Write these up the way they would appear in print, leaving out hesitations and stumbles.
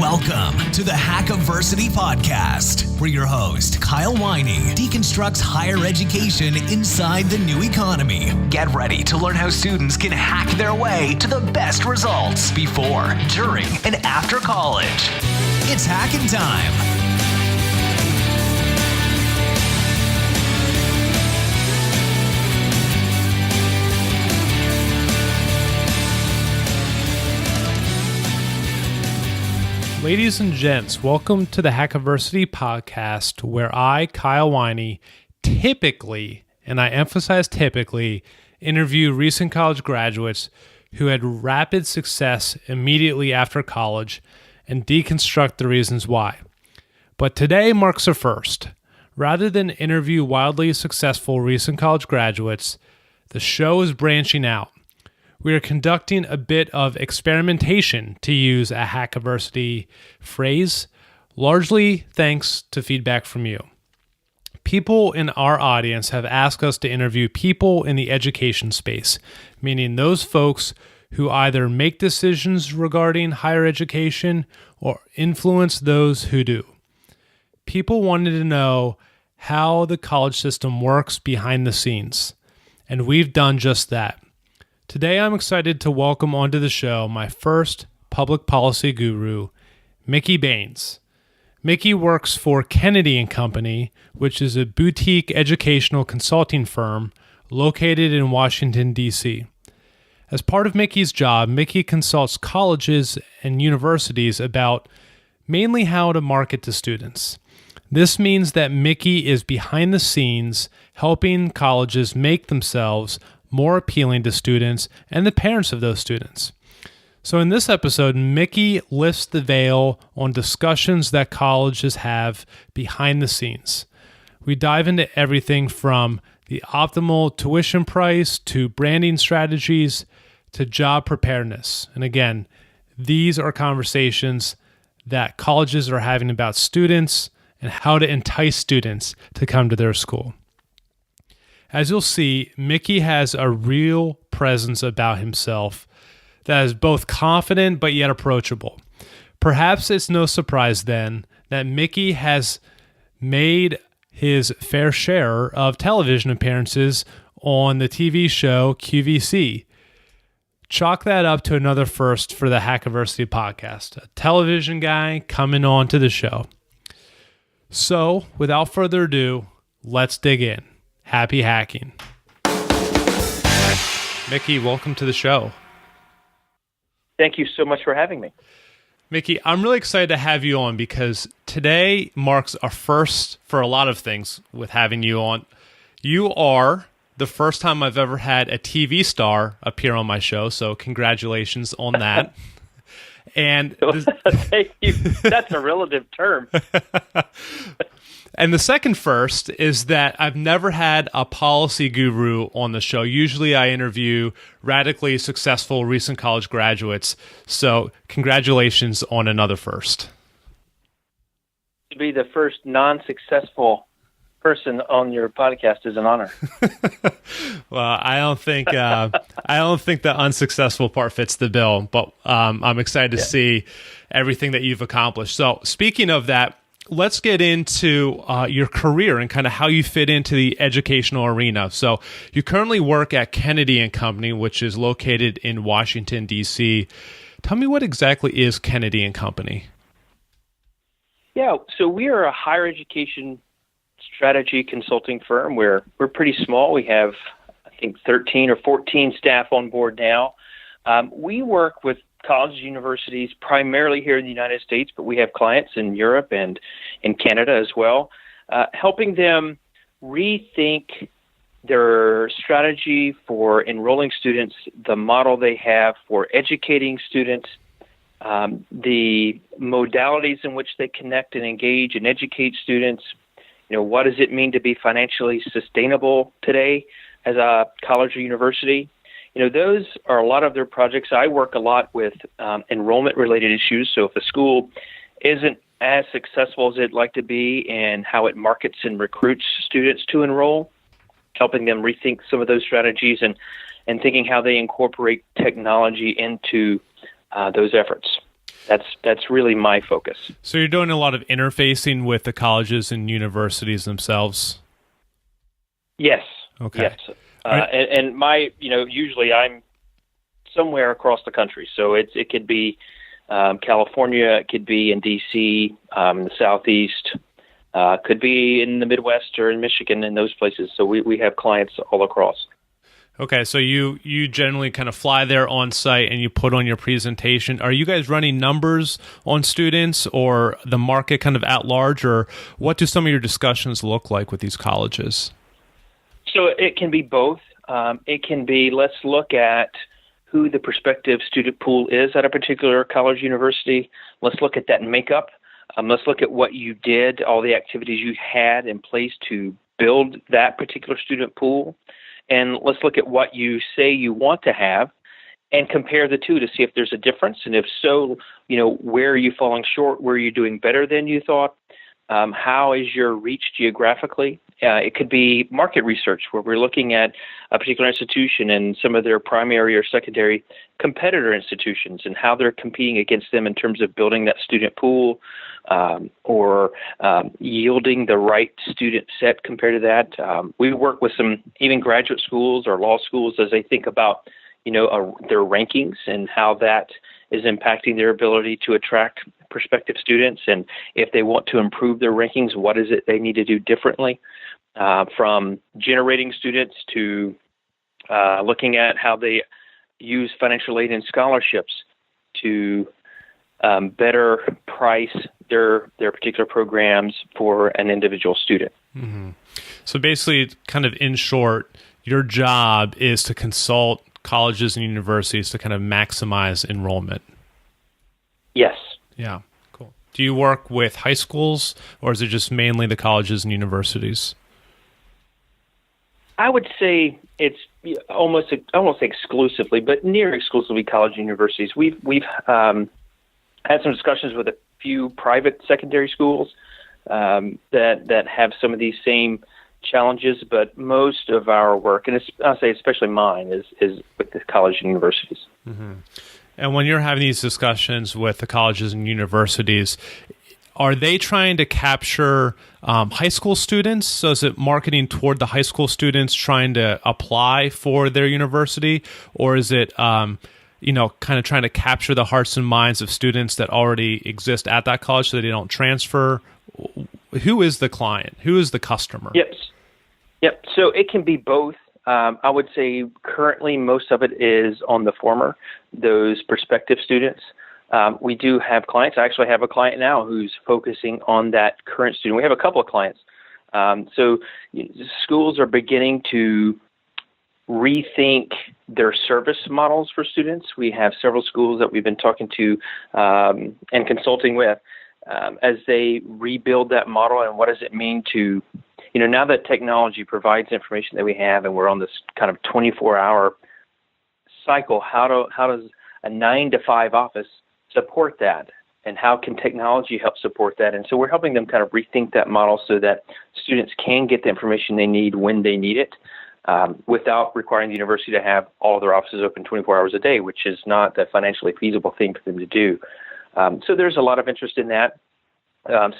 Welcome to the Hackiversity Podcast, where your host, Kyle Winey, deconstructs higher education inside the new economy. Get ready to learn how students can hack their way to the best results before, during, and after college. It's hacking time. Ladies and gents, welcome to the Hackiversity Podcast, where I, Kyle Winey, typically, and I emphasize typically, interview recent college graduates who had rapid success immediately after college and deconstruct the reasons why. But today marks a first. Rather than interview wildly successful recent college graduates, the show is branching out. We are conducting a bit of experimentation, to use a Hackiversity phrase, largely thanks to feedback from you. People in our audience have asked us to interview people in the education space, meaning those folks who either make decisions regarding higher education or influence those who do. People wanted to know how the college system works behind the scenes, and we've done just that. Today, I'm excited to welcome onto the show my first public policy guru, Mickey Baines. Mickey works for Kennedy & Company, which is a boutique educational consulting firm located in Washington, D.C. As part of Mickey's job, Mickey consults colleges and universities about mainly how to market to students. This means that Mickey is behind the scenes helping colleges make themselves more appealing to students and the parents of those students. So in this episode, Mickey lifts the veil on discussions that colleges have behind the scenes. We dive into everything from the optimal tuition price to branding strategies to job preparedness. And again, these are conversations that colleges are having about students and how to entice students to come to their school. As you'll see, Mickey has a real presence about himself that is both confident but yet approachable. Perhaps it's no surprise then that Mickey has made his fair share of television appearances on the TV show QVC. Chalk that up to another first for the Hackiversity Podcast, a television guy coming on to the show. So, without further ado, let's dig in. Happy hacking. Mickey, welcome to the show. Thank you so much for having me. Mickey, I'm really excited to have you on because today marks a first for a lot of things with having you on. You are the first time I've ever had a TV star appear on my show, so congratulations on that. And thank you. That's a relative term. And the second first is that I've never had a policy guru on the show. Usually I interview radically successful recent college graduates. So congratulations on another first. To be the first non-successful person on your podcast is an honor. Well, I don't think the unsuccessful part fits the bill, but I'm excited to see everything that you've accomplished. So speaking of that, let's get into your career and kind of how you fit into the educational arena. So you currently work at Kennedy & Company, which is located in Washington, D.C. Tell me, what exactly is Kennedy & Company? Yeah, so we are a higher education strategy consulting firm. We're pretty small. We have, I think, 13 or 14 staff on board now. We work with colleges, universities, primarily here in the United States, but we have clients in Europe and in Canada as well, helping them rethink their strategy for enrolling students, the model they have for educating students, the modalities in which they connect and engage and educate students. You know, what does it mean to be financially sustainable today as a college or university? You know, those are a lot of their projects. I work a lot with enrollment-related issues. So if a school isn't as successful as it'd like to be in how it markets and recruits students to enroll, helping them rethink some of those strategies and thinking how they incorporate technology into those efforts. That's really my focus. So you're doing a lot of interfacing with the colleges and universities themselves? Yes. Okay. Yes. And my, usually I'm somewhere across the country. So it could be California, it could be in D.C., the Southeast, could be in the Midwest or in Michigan, in those places. So we have clients all across. Okay, so you generally kind of fly there on site and you put on your presentation. Are you guys running numbers on students or the market kind of at large, or what do some of your discussions look like with these colleges? So it can be both. It can be, let's look at who the prospective student pool is at a particular college university. Let's look at that makeup. Let's look at what you did, all the activities you had in place to build that particular student pool. And let's look at what you say you want to have and compare the two to see if there's a difference. And if so, where are you falling short? Where are you doing better than you thought? How is your reach geographically? It could be market research where we're looking at a particular institution and some of their primary or secondary competitor institutions and how they're competing against them in terms of building that student pool or yielding the right student set compared to that. We work with some even graduate schools or law schools as they think about their rankings and how that is impacting their ability to attract prospective students. And if they want to improve their rankings, what is it they need to do differently? From generating students to looking at how they use financial aid and scholarships to better price their particular programs for an individual student. Mm-hmm. So basically, kind of in short, your job is to consult colleges and universities to kind of maximize enrollment. Yes. Yeah, cool. Do you work with high schools, or is it just mainly the colleges and universities? I would say it's almost exclusively, but near exclusively college and universities. We've had some discussions with a few private secondary schools that have some of these same challenges, but most of our work, and I'll say especially mine, is with the college and universities. Mm-hmm. And when you're having these discussions with the colleges and universities, are they trying to capture high school students? So is it marketing toward the high school students trying to apply for their university? Or is it, kind of trying to capture the hearts and minds of students that already exist at that college so that they don't transfer? Who is the client? Who is the customer? Yep. So it can be both. I would say currently most of it is on the former, those prospective students. We do have clients. I actually have a client now who's focusing on that current student. We have a couple of clients. So schools are beginning to rethink their service models for students. We have several schools that we've been talking to and consulting with as they rebuild that model and what does it mean to, now that technology provides information that we have and we're on this kind of 24-hour cycle, how does a 9-to-5 office support that, and how can technology help support that? And so we're helping them kind of rethink that model so that students can get the information they need when they need it, without requiring the university to have all of their offices open 24 hours a day, which is not the financially feasible thing for them to do. So there's a lot of interest in that.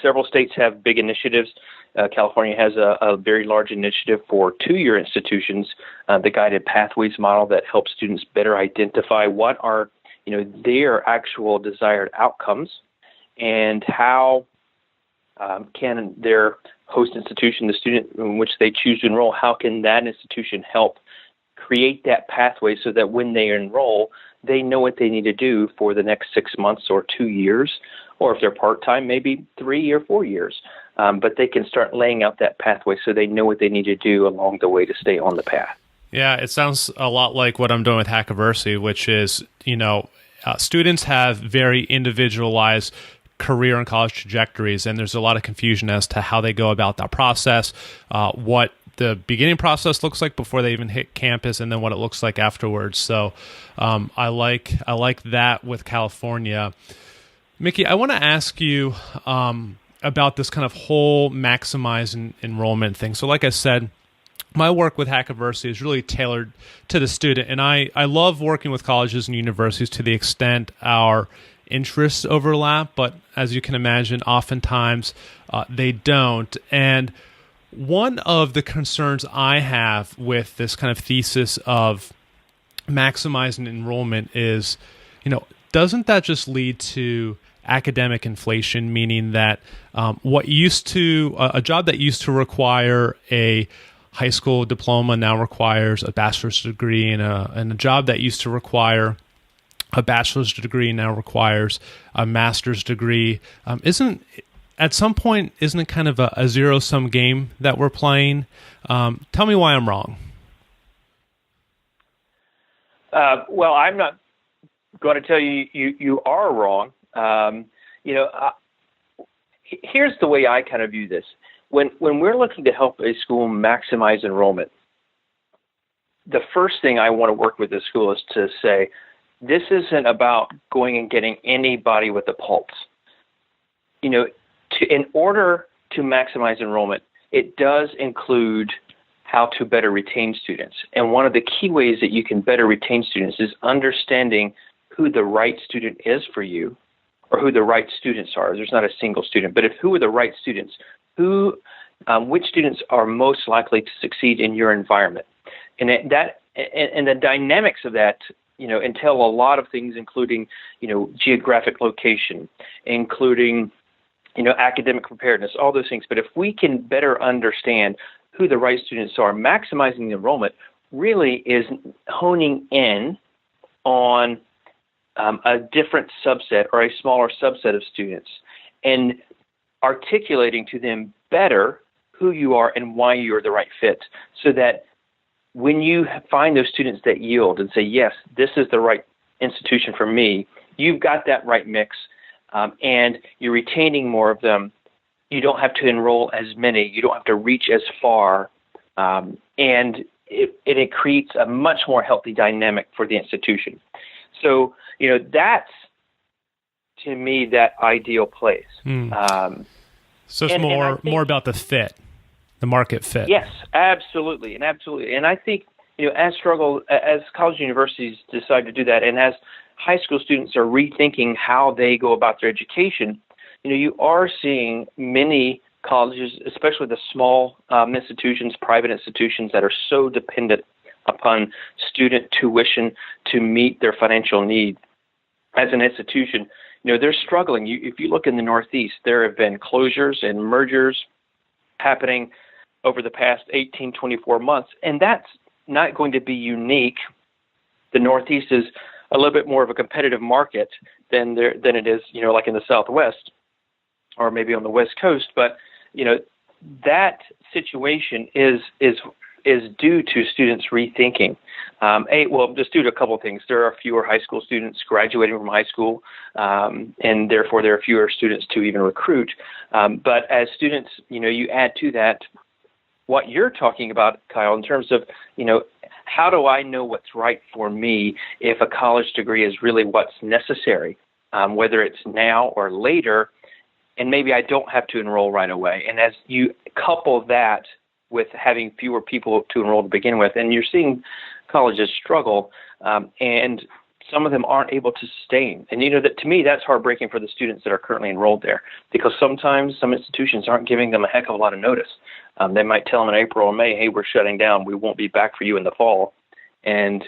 Several states have big initiatives. California has a very large initiative for two-year institutions, the guided pathways model that helps students better identify what are their actual desired outcomes and how can their host institution, the student in which they choose to enroll, how can that institution help create that pathway so that when they enroll, they know what they need to do for the next 6 months or 2 years, or if they're part-time, maybe 3 or 4 years. But they can start laying out that pathway so they know what they need to do along the way to stay on the path. Yeah, it sounds a lot like what I'm doing with Hackiversity, which is, students have very individualized career and college trajectories, and there's a lot of confusion as to how they go about that process, what the beginning process looks like before they even hit campus, and then what it looks like afterwards. So I like that with California. Mickey, I want to ask you about this kind of whole maximizing enrollment thing. So like I said, my work with Hackiversity is really tailored to the student, and I love working with colleges and universities to the extent our interests overlap, but as you can imagine, oftentimes they don't. And one of the concerns I have with this kind of thesis of maximizing enrollment is, doesn't that just lead to academic inflation, meaning that a job that used to require a high school diploma now requires a bachelor's degree, and a job that used to require a bachelor's degree now requires a master's degree? At some point, isn't it kind of a zero-sum game that we're playing? Tell me why I'm wrong. Well, I'm not going to tell you you are wrong. Here's the way I kind of view this. When we're looking to help a school maximize enrollment, the first thing I want to work with the school is to say, this isn't about going and getting anybody with a pulse. In order to maximize enrollment, it does include how to better retain students. And one of the key ways that you can better retain students is understanding who the right student is for you, or who the right students are. There's not a single student, but who are the right students? Which students are most likely to succeed in your environment? And the dynamics of that, entail a lot of things, including, geographic location, including, academic preparedness, all those things. But if we can better understand who the right students are, maximizing the enrollment really is honing in on a different subset or a smaller subset of students and articulating to them better who you are and why you're the right fit, so that when you find those students that yield and say, yes, this is the right institution for me, you've got that right mix, and you're retaining more of them. You don't have to enroll as many. You don't have to reach as far, and it creates a much more healthy dynamic for the institution. So, that's, to me, that ideal place. So it's more about the fit, the market fit. Yes, absolutely. And I think, as college universities decide to do that, and as high school students are rethinking how they go about their education, you are seeing many colleges, especially the small institutions, private institutions that are so dependent upon student tuition to meet their financial need. As an institution, they're struggling. If you look in the Northeast, there have been closures and mergers happening over the past 18, 24 months, and that's not going to be unique. The Northeast is a little bit more of a competitive market than it is, like in the Southwest or maybe on the West Coast. But, that situation is due to students rethinking. Just due to a couple of things. There are fewer high school students graduating from high school, and therefore there are fewer students to even recruit. But as students, you add to that what you're talking about, Kyle, in terms of, how do I know what's right for me if a college degree is really what's necessary, whether it's now or later, and maybe I don't have to enroll right away. And as you couple that with having fewer people to enroll to begin with, and you're seeing colleges struggle, and some of them aren't able to sustain. And that, to me, that's heartbreaking for the students that are currently enrolled there, because sometimes some institutions aren't giving them a heck of a lot of notice. They might tell them in April or May, hey, we're shutting down. We won't be back for you in the fall. And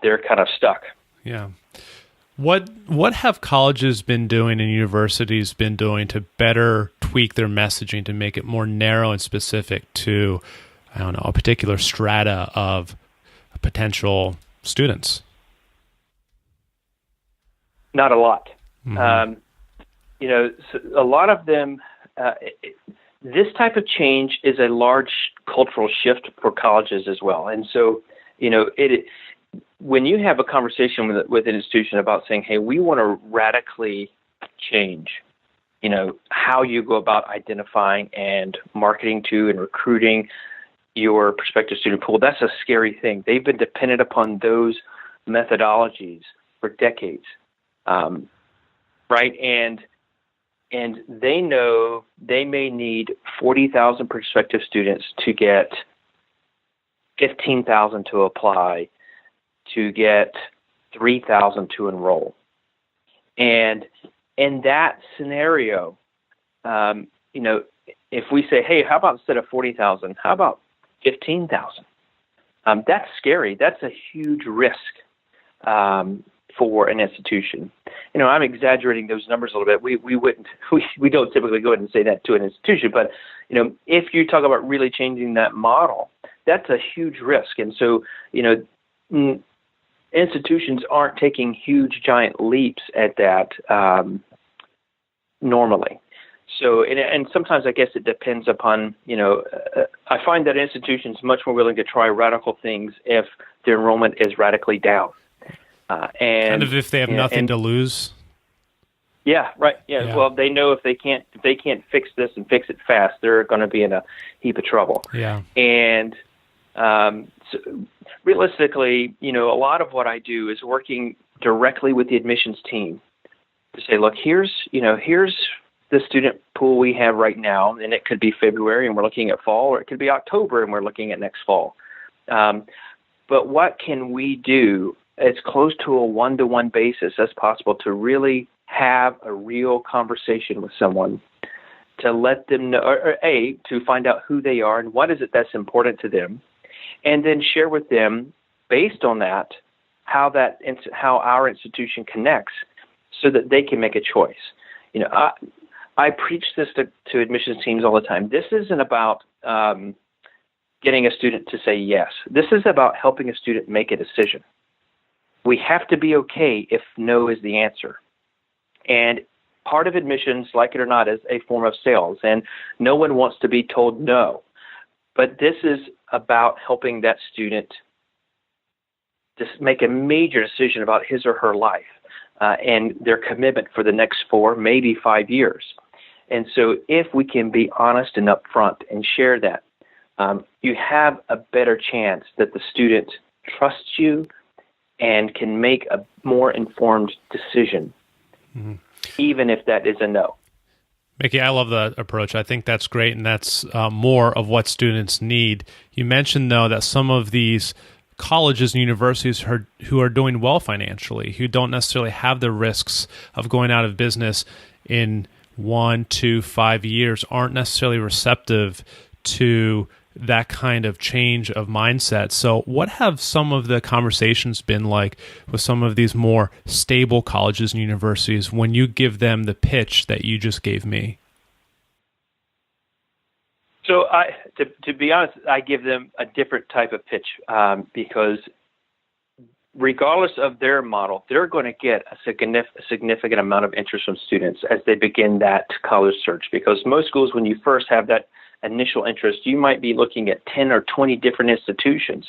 they're kind of stuck. Yeah. What have colleges been doing and universities been doing to better tweak their messaging to make it more narrow and specific to, a particular strata of potential students? Not a lot. Mm-hmm. So a lot of them, this type of change is a large cultural shift for colleges as well. And so, when you have a conversation with an institution about saying, hey, we want to radically change, how you go about identifying and marketing to and recruiting your prospective student pool, that's a scary thing. They've been dependent upon those methodologies for decades, right? And they know they may need 40,000 prospective students to get 15,000 to apply, to get 3,000 to enroll. And in that scenario, if we say, hey, how about instead of 40,000, how about 15,000? That's scary. That's a huge risk for an institution. I'm exaggerating those numbers a little bit. We don't typically go ahead and say that to an institution, but if you talk about really changing that model, that's a huge risk. And so, institutions aren't taking huge, giant leaps at that normally. So, and sometimes I guess it depends upon, I find that institutions much more willing to try radical things if their enrollment is radically down. And kind of if they have nothing to lose. Yeah, right. Yeah. Well, they know if they can't fix this and fix it fast, they're going to be in a heap of trouble. Yeah. And so realistically, a lot of what I do is working directly with the admissions team to say, look, here's the student pool we have right now, and it could be February and we're looking at fall, or it could be October and we're looking at next fall. But what can we do as close to a one-to-one basis as possible to really have a real conversation with someone, to let them know, or to find out who they are and what is it that's important to them, and then share with them, based on that, how our institution connects, so that they can make a choice. I preach this to admissions teams all the time. This isn't about getting a student to say yes. This is about helping a student make a decision. We have to be okay if no is the answer. And part of admissions, like it or not, is a form of sales, and no one wants to be told no. But this is about helping that student just make a major decision about his or her life and their commitment for the next 4, maybe 5 years. And so if we can be honest and upfront and share that, you have a better chance that the student trusts you and can make a more informed decision, even if that is a no. Mickey, I love that approach. I think that's great, and that's more of what students need. You mentioned, though, that some of these colleges and universities who are doing well financially, who don't necessarily have the risks of going out of business in 1, 2, 5 years, aren't necessarily receptive to that kind of change of mindset. So what have some of the conversations been like with some of these more stable colleges and universities when you give them the pitch that you just gave me? So to be honest, I give them a different type of pitch because regardless of their model, they're going to get a significant amount of interest from students as they begin that college search. Because most schools, when you first have that initial interest, you might be looking at 10 or 20 different institutions.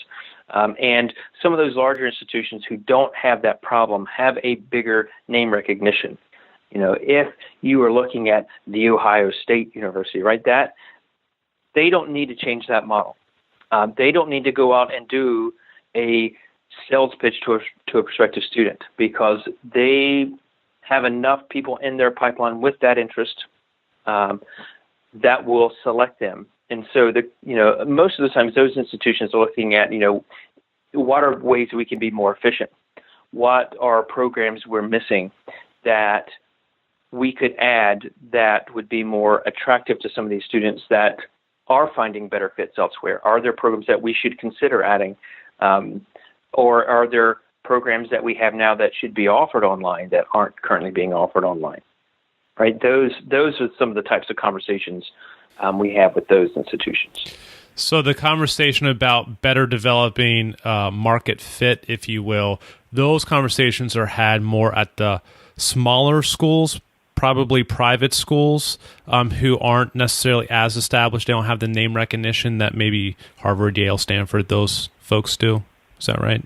And some of those larger institutions who don't have that problem have a bigger name recognition. If you are looking at the Ohio State University, right, they don't need to change that model. They don't need to go out and do a sales pitch to a prospective student, because they have enough people in their pipeline with that interest that will select them. And so most of the times those institutions are looking at, what are ways we can be more efficient? What are programs we're missing that we could add that would be more attractive to some of these students that are finding better fits elsewhere? Are there programs that we should consider adding? Or are there programs that we have now that should be offered online that aren't currently being offered online? Right? Those are some of the types of conversations we have with those institutions. So the conversation about better developing market fit, if you will, those conversations are had more at the smaller schools, probably private schools who aren't necessarily as established. They don't have the name recognition that maybe Harvard, Yale, Stanford, those folks do. Is that right?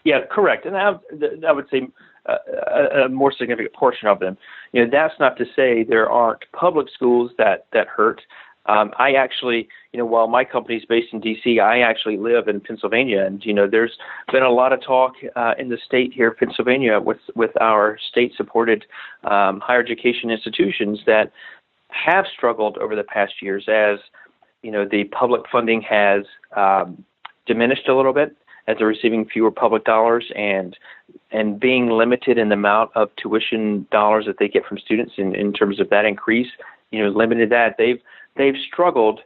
Yeah, correct. And I would say a more significant portion of them. That's not to say there aren't public schools that hurt. I actually, while my company is based in D.C., I actually live in Pennsylvania, and there's been a lot of talk in the state here, Pennsylvania, with our state-supported higher education institutions that have struggled over the past years as the public funding has diminished a little bit. as they're receiving fewer public dollars and being limited in the amount of tuition dollars that they get from students in terms of that increase, limited that, they've struggled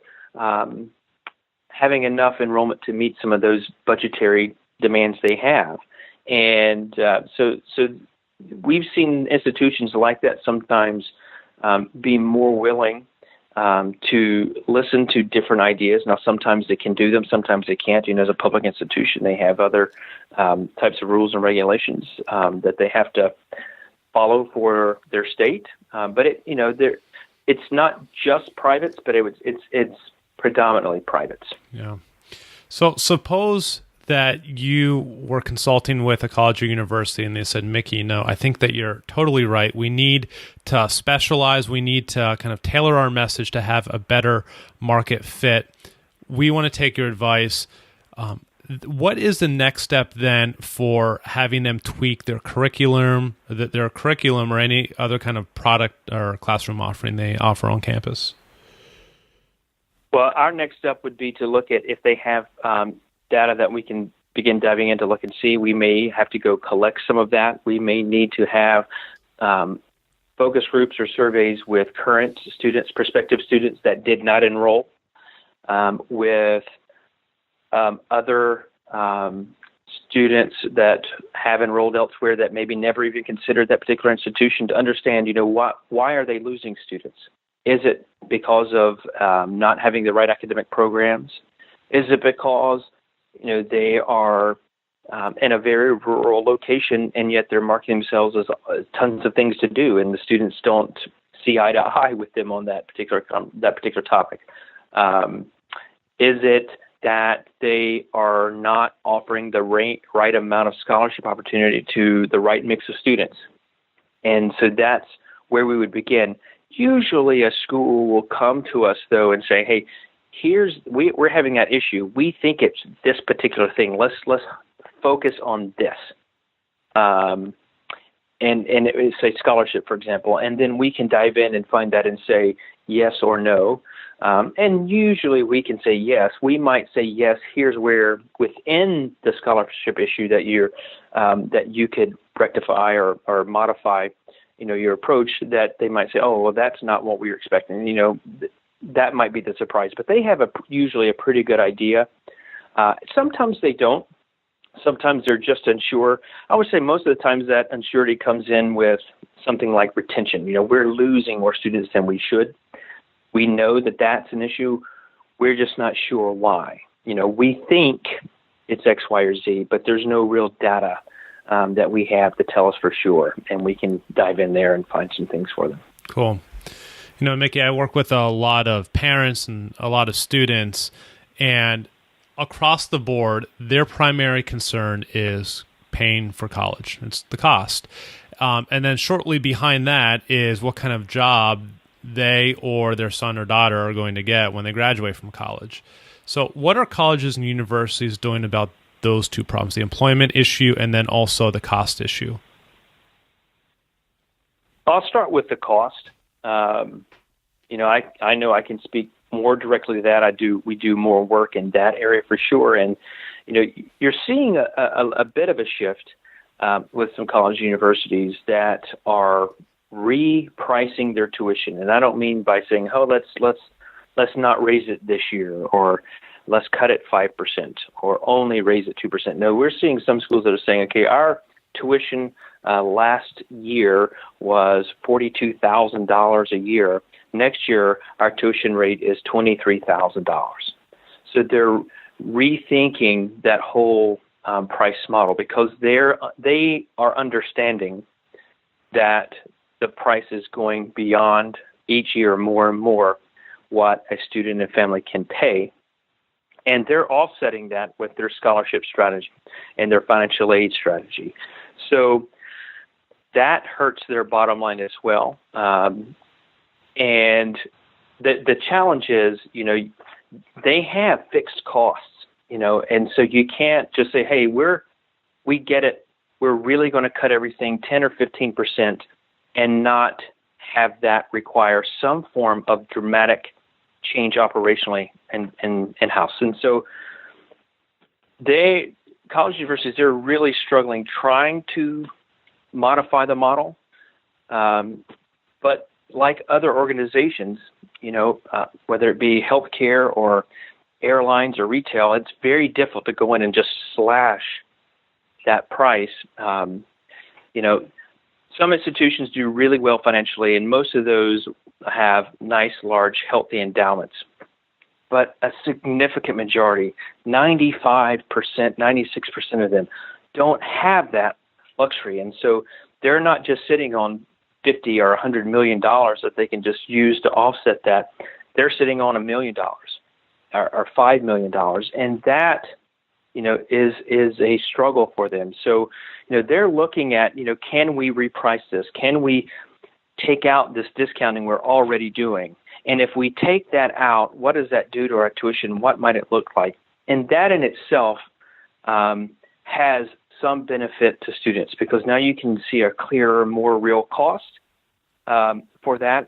having enough enrollment to meet some of those budgetary demands they have. And so we've seen institutions like that sometimes be more willing to listen to different ideas. Now, sometimes they can do them, sometimes they can't. As a public institution, they have other types of rules and regulations that they have to follow for their state. But it's not just privates, but it's predominantly privates. Yeah. So suppose that you were consulting with a college or university and they said, Mickey, no, I think that you're totally right. We need to specialize. We need to kind of tailor our message to have a better market fit. We want to take your advice. What is the next step then for having them tweak their curriculum or any other kind of product or classroom offering they offer on campus? Well, our next step would be to look at if they have data that we can begin diving into, look and see. We may have to go collect some of that. We may need to have focus groups or surveys with current students, prospective students that did not enroll, with other students that have enrolled elsewhere that maybe never even considered that particular institution, to understand, why are they losing students? Is it because of not having the right academic programs? Is it because they are in a very rural location, and yet they're marketing themselves as tons of things to do, and the students don't see eye to eye with them on that particular topic? Is it that they are not offering the right amount of scholarship opportunity to the right mix of students? And so that's where we would begin. Usually a school will come to us, though, and say, hey, we're having that issue. We think it's this particular thing. Let's focus on this. And it say scholarship, for example, and then we can dive in and find that and say yes or no. And usually we can say yes. We might say yes. Here's where within the scholarship issue that you could rectify or modify, your approach, that they might say, oh, well, that's not what we were expecting. That might be the surprise, but they have usually a pretty good idea. Sometimes they don't. Sometimes they're just unsure. I would say most of the times that unsurety comes in with something like retention. We're losing more students than we should. We know that that's an issue. We're just not sure why. We think it's X, Y, or Z, but there's no real data that we have to tell us for sure, and we can dive in there and find some things for them. Cool. Mickey, I work with a lot of parents and a lot of students, and across the board, their primary concern is paying for college. It's the cost. And then shortly behind that is what kind of job they or their son or daughter are going to get when they graduate from college. So what are colleges and universities doing about those two problems, the employment issue and then also the cost issue? I'll start with the cost. I know I can speak more directly to that. We do more work in that area for sure. And, you're seeing a bit of a shift with some college universities that are repricing their tuition. And I don't mean by saying, oh, let's not raise it this year, or let's cut it 5%, or only raise it 2%. No, we're seeing some schools that are saying, okay, our tuition last year was $42,000 a year. Next year, our tuition rate is $23,000. So they're rethinking that whole price model, because they are understanding that the price is going beyond each year more and more what a student and family can pay. And they're offsetting that with their scholarship strategy and their financial aid strategy. So that hurts their bottom line as well. And the challenge is, they have fixed costs, and so you can't just say, hey, we get it. We're really going to cut everything 10 or 15% and not have that require some form of dramatic change operationally and in-house. And so college universities, they're really struggling trying to modify the model. But like other organizations, whether it be healthcare or airlines or retail, it's very difficult to go in and just slash that price. Some institutions do really well financially, and most of those have nice, large, healthy endowments. But a significant majority, 95%, 96% of them, don't have that luxury. And so they're not just sitting on $50 or $100 million that they can just use to offset that. They're sitting on $1 million or $5 million. And that, is a struggle for them. So, they're looking at, can we reprice this? Can we take out this discounting we're already doing? And if we take that out, what does that do to our tuition? What might it look like? And that in itself has some benefit to students, because now you can see a clearer, more real cost for that.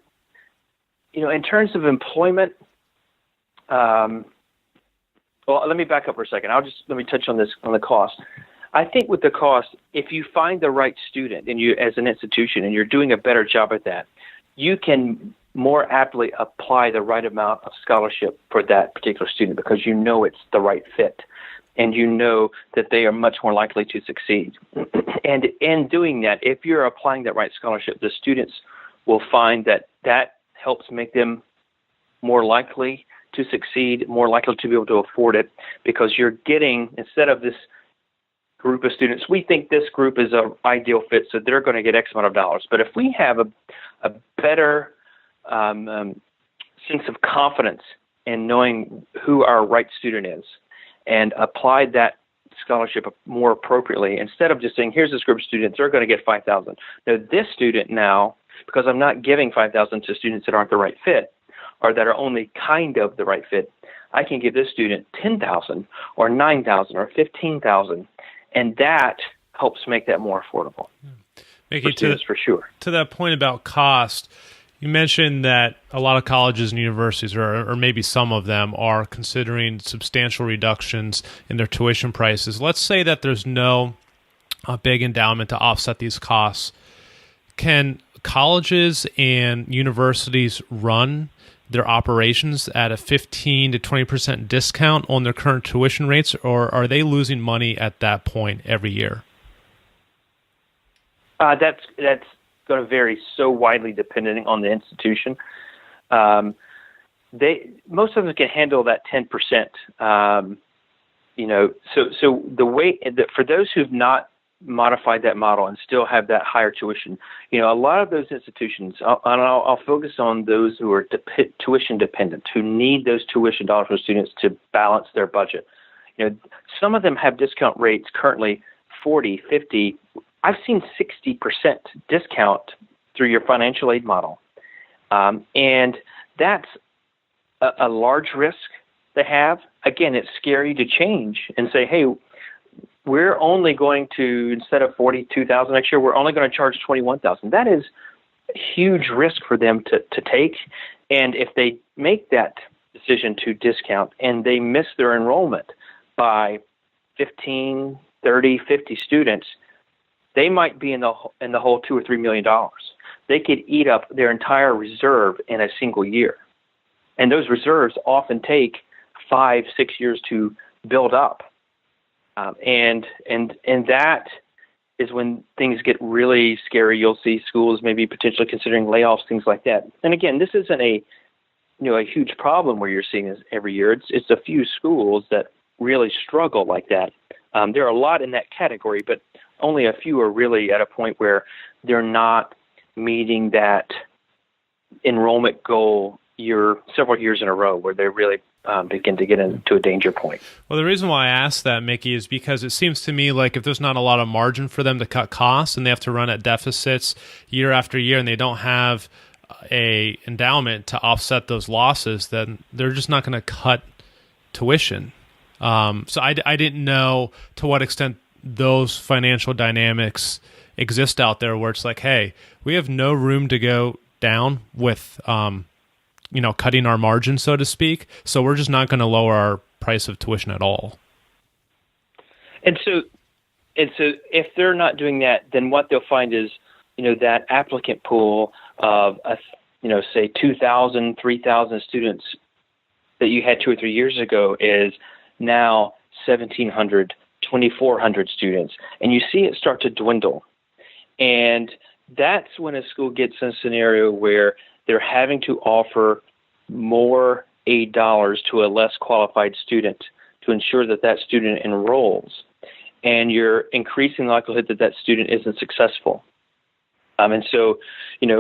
In terms of employment, well, let me back up for a second. Let me touch on this, on the cost. I think with the cost, if you find the right student and you, as an institution, and you're doing a better job at that, you can more aptly apply the right amount of scholarship for that particular student, because it's the right fit and that they are much more likely to succeed. And in doing that, if you're applying that right scholarship, the students will find that helps make them more likely to succeed, more likely to be able to afford it, because you're getting, instead of this group of students, we think this group is an ideal fit, so they're going to get X amount of dollars. But if we have a better sense of confidence in knowing who our right student is and apply that scholarship more appropriately, instead of just saying, here's this group of students, they're going to get $5,000. Now, this student now, because I'm not giving $5,000 to students that aren't the right fit or that are only kind of the right fit, I can give this student $10,000 or $9,000 or $15,000, and that helps make that more affordable. For students, for sure. To that point about cost, you mentioned that a lot of colleges and universities, or maybe some of them, are considering substantial reductions in their tuition prices. Let's say that there's no big endowment to offset these costs. Can colleges and universities run their operations at a 15 to 20% discount on their current tuition rates, or are they losing money at that point every year? That's going to vary so widely depending on the institution. Most of them can handle that 10%. So the way for those who've not modified that model and still have that higher tuition, a lot of those institutions, I'll focus on those who are tuition dependent, who need those tuition dollars from students to balance their budget. Some of them have discount rates currently 40, 50. I've seen 60% discount through your financial aid model. And that's a large risk to have. Again, it's scary to change and say, hey, we're only going to, instead of $42,000 next year, we're only going to charge $21,000. That is a huge risk for them to take. And if they make that decision to discount and they miss their enrollment by 15, 30, 50 students, they might be in the whole $2 or $3 million. They could eat up their entire reserve in a single year. And those reserves often take 5-6 years to build up. And that is when things get really scary. You'll see schools maybe potentially considering layoffs, things like that. And again, this isn't a huge problem where you're seeing this every year. It's a few schools that really struggle like that. There are a lot in that category, but only a few are really at a point where they're not meeting that enrollment goal several years in a row, where they really begin to get into a danger point. Well, the reason why I asked that, Mickey, is because it seems to me like if there's not a lot of margin for them to cut costs and they have to run at deficits year after year and they don't have a endowment to offset those losses, then they're just not going to cut tuition. So I didn't know to what extent those financial dynamics exist out there where it's like, hey, we have no room to go down with cutting our margin, so to speak. So we're just not going to lower our price of tuition at all. And so if they're not doing that, then what they'll find is, that applicant pool of, say 2,000, 3,000 students that you had 2 or 3 years ago is now 1,700, 2,400 students. And you see it start to dwindle. And that's when a school gets in a scenario where they're having to offer more aid dollars to a less qualified student to ensure that that student enrolls. And you're increasing the likelihood that that student isn't successful. And so,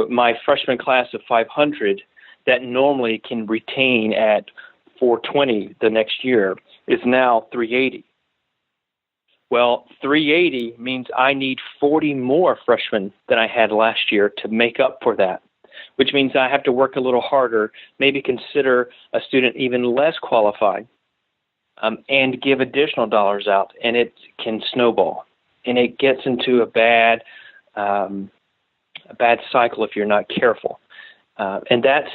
my freshman class of 500 that normally can retain at 420 the next year is now 380. Well, 380 means I need 40 more freshmen than I had last year to make up for that, which means I have to work a little harder, maybe consider a student even less qualified, and give additional dollars out, and it can snowball. And it gets into a bad cycle if you're not careful. And that's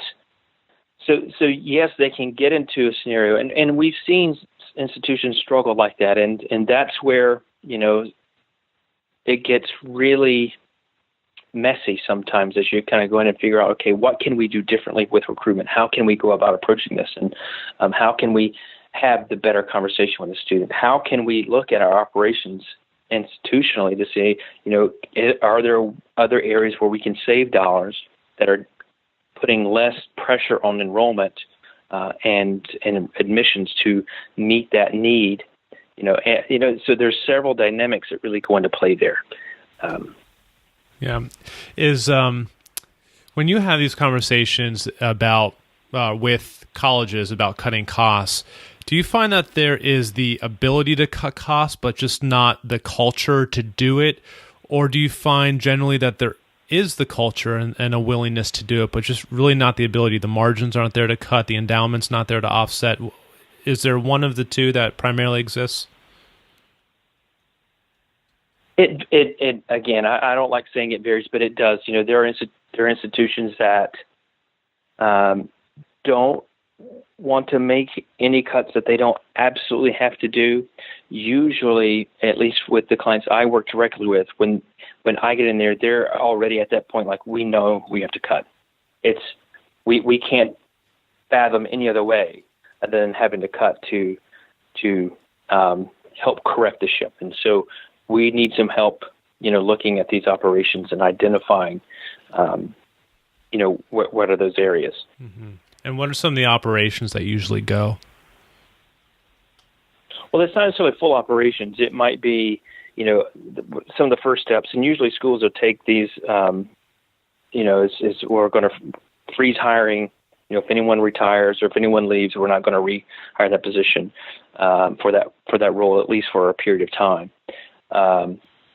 so yes, they can get into a scenario, and we've seen institutions struggle like that, and that's where it gets really messy sometimes as you kind of go in and figure out, okay, what can we do differently with recruitment? How can we go about approaching this, and how can we have the better conversation with the student? How can we look at our operations institutionally to say, are there other areas where we can save dollars that are putting less pressure on enrollment and admissions to meet that need? So there's several dynamics that really go into play there. When you have these conversations about with colleges about cutting costs, do you find that there is the ability to cut costs, but just not the culture to do it? Or do you find generally that there is the culture and a willingness to do it, but just really not the ability? The margins aren't there to cut, the endowment's not there to offset. Is there one of the two that primarily exists? It again, I don't like saying it varies, but it does. There are institutions that don't want to make any cuts that they don't absolutely have to do. Usually, at least with the clients I work directly with, when I get in there, they're already at that point, like, we know we have to cut. We can't fathom any other way other than having to cut to help correct the ship. And so we need some help, looking at these operations and identifying, what are those areas. Mm-hmm. And what are some of the operations that usually go? Well, it's not necessarily full operations. It might be, some of the first steps. And usually schools will take these, we're going to freeze hiring. If anyone retires or if anyone leaves, we're not going to rehire that position for that role, at least for a period of time.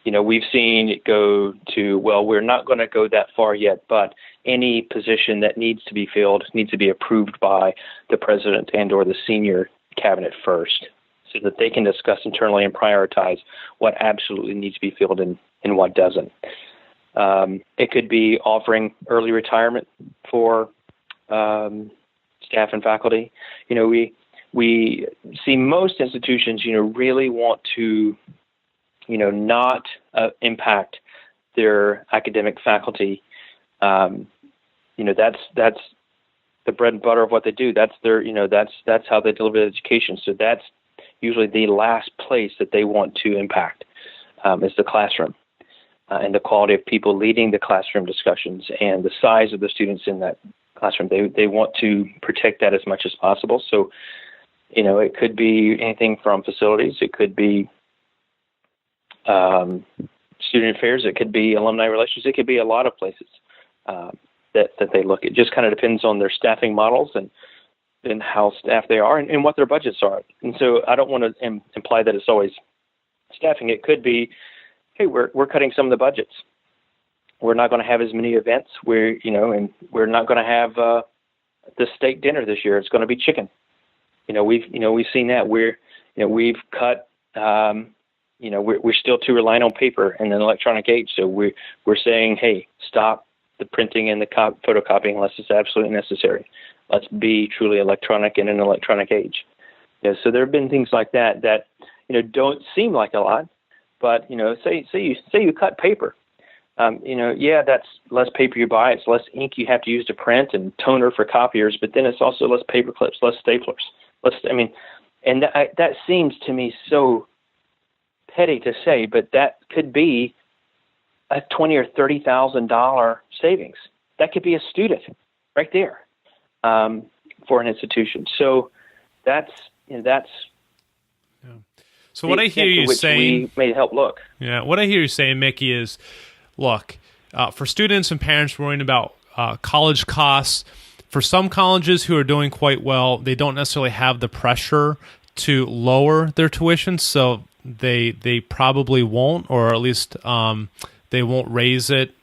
We've seen it go to, well, we're not going to go that far yet, but any position that needs to be filled needs to be approved by the president and or the senior cabinet first, so that they can discuss internally and prioritize what absolutely needs to be filled and what doesn't. It could be offering early retirement for staff and faculty. We see most institutions, really want to, not impact their academic faculty. That's the bread and butter of what they do. That's their, that's how they deliver education. So that's usually the last place that they want to impact, is the classroom, and the quality of people leading the classroom discussions and the size of the students in that classroom. They want to protect that as much as possible. So, it could be anything from facilities. It could be student affairs. It could be alumni relations. It could be a lot of places that they look at. It just kind of depends on their staffing models and how staffed they are and what their budgets are. And so I don't want to imply that it's always staffing. It could be, hey, we're cutting some of the budgets. We're not going to have as many events. And we're not going to have the steak dinner this year. It's going to be chicken. We've seen that. We've cut. We're still too reliant on paper and an electronic age. So we're saying, hey, stop the printing and the photocopying unless it's absolutely necessary. Let's be truly electronic in an electronic age. So there have been things like that, don't seem like a lot, but say you cut paper. That's less paper you buy. It's less ink you have to use to print and toner for copiers, but then it's also less paper clips, less staplers, and that seems to me so petty to say, but that could be a $20,000 or $30,000 savings. That could be a student right there for an institution. So that's. So what I hear you saying, we may help look. Yeah, what I hear you saying, Mickey, is, look, for students and parents worrying about college costs, for some colleges who are doing quite well, they don't necessarily have the pressure to lower their tuition, so they probably won't, or at least they won't raise it.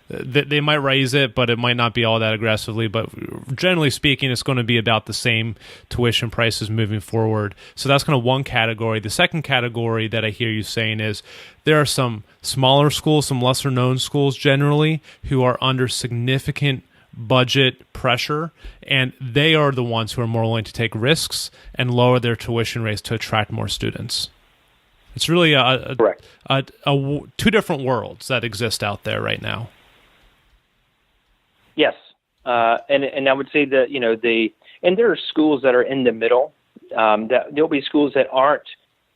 They might raise it, but it might not be all that aggressively. But generally speaking, it's going to be about the same tuition prices moving forward. So that's kind of one category. The second category that I hear you saying is there are some smaller schools, some lesser-known schools generally, who are under significant budget pressure, and they are the ones who are more willing to take risks and lower their tuition rates to attract more students. It's really two different worlds that exist out there right now. Yes, and I would say that and there are schools that are in the middle. That there'll be schools that aren't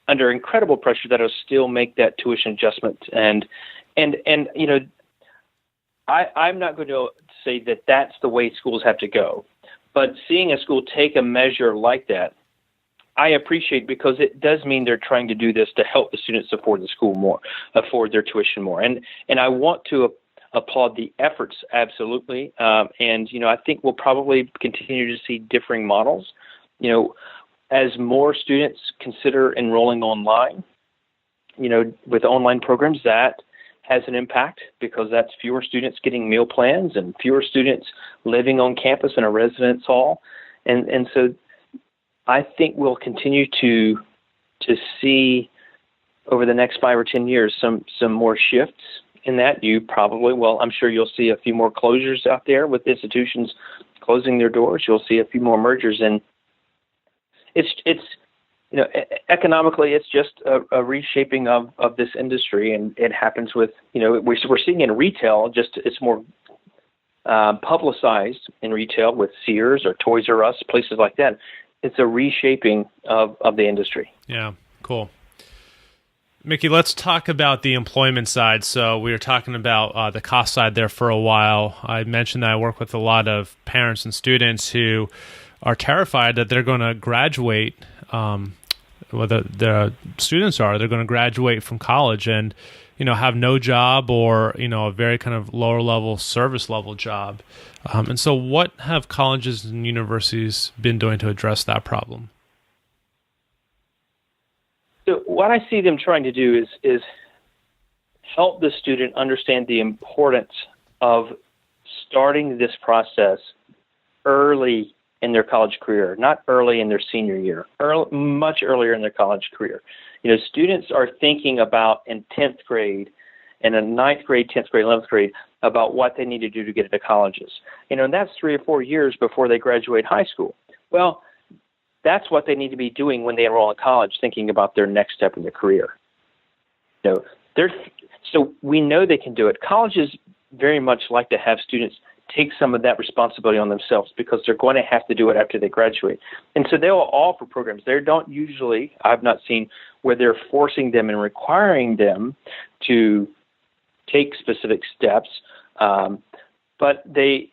under incredible pressure that'll still make that tuition adjustment. And I'm not going to say that that's the way schools have to go, but seeing a school take a measure like that, I appreciate, because it does mean they're trying to do this to help the students afford their tuition more. And I want to applaud the efforts, absolutely. And I think we'll probably continue to see differing models. As more students consider enrolling online, with online programs, that has an impact, because that's fewer students getting meal plans and fewer students living on campus in a residence hall. And so I think we'll continue to see over the next 5 or 10 years some more shifts in that. I'm sure you'll see a few more closures out there with institutions closing their doors. You'll see a few more mergers, and it's economically, it's just a reshaping of this industry, and it happens with, we're seeing in retail, just it's more publicized in retail with Sears or Toys R Us, places like that. It's a reshaping of the industry. Yeah, cool. Mickey, let's talk about the employment side. So we were talking about the cost side there for a while. I mentioned that I work with a lot of parents and students who are terrified that they're going to graduate, the students are, they're going to graduate from college and, have no job, or, a very kind of lower level service level job. And so what have colleges and universities been doing to address that problem? So what I see them trying to do is help the student understand the importance of starting this process early in their college career, not early in their senior year, much earlier in their college career. Students are thinking about in 10th grade and in 9th grade, 10th grade, 11th grade about what they need to do to get into colleges. And that's 3 or 4 years before they graduate high school. Well, that's what they need to be doing when they enroll in college, thinking about their next step in their career. So we know they can do it. Colleges very much like to have students take some of that responsibility on themselves, because they're going to have to do it after they graduate. And so they will offer programs. They don't usually, I've not seen where they're forcing them and requiring them to take specific steps, but they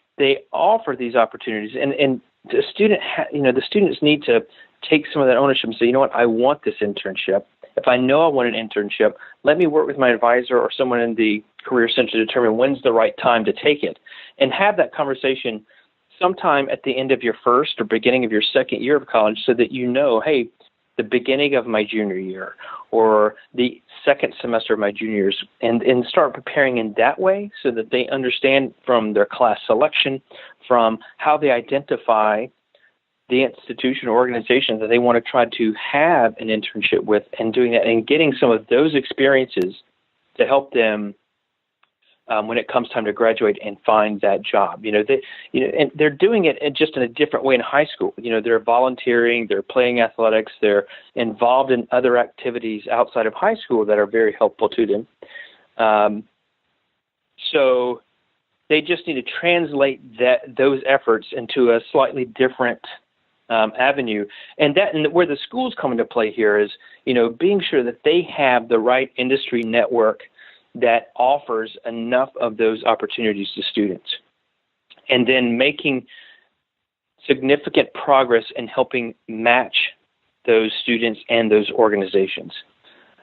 offer these opportunities. And the students need to take some of that ownership and say, you know what, I want this internship. If I know I want an internship, let me work with my advisor or someone in the Career Center to determine when's the right time to take it, and have that conversation sometime at the end of your first or beginning of your second year of college, so that hey, the beginning of my junior year or the second semester of my junior years, and start preparing in that way, so that they understand from their class selection, from how they identify the institution or organization that they want to try to have an internship with, and doing that and getting some of those experiences to help them when it comes time to graduate and find that job. And they're doing it just in a different way in high school. They're volunteering, they're playing athletics, they're involved in other activities outside of high school that are very helpful to them. So they just need to translate those efforts into a slightly different avenue. And where the schools come into play here is, being sure that they have the right industry network that offers enough of those opportunities to students, and then making significant progress in helping match those students and those organizations.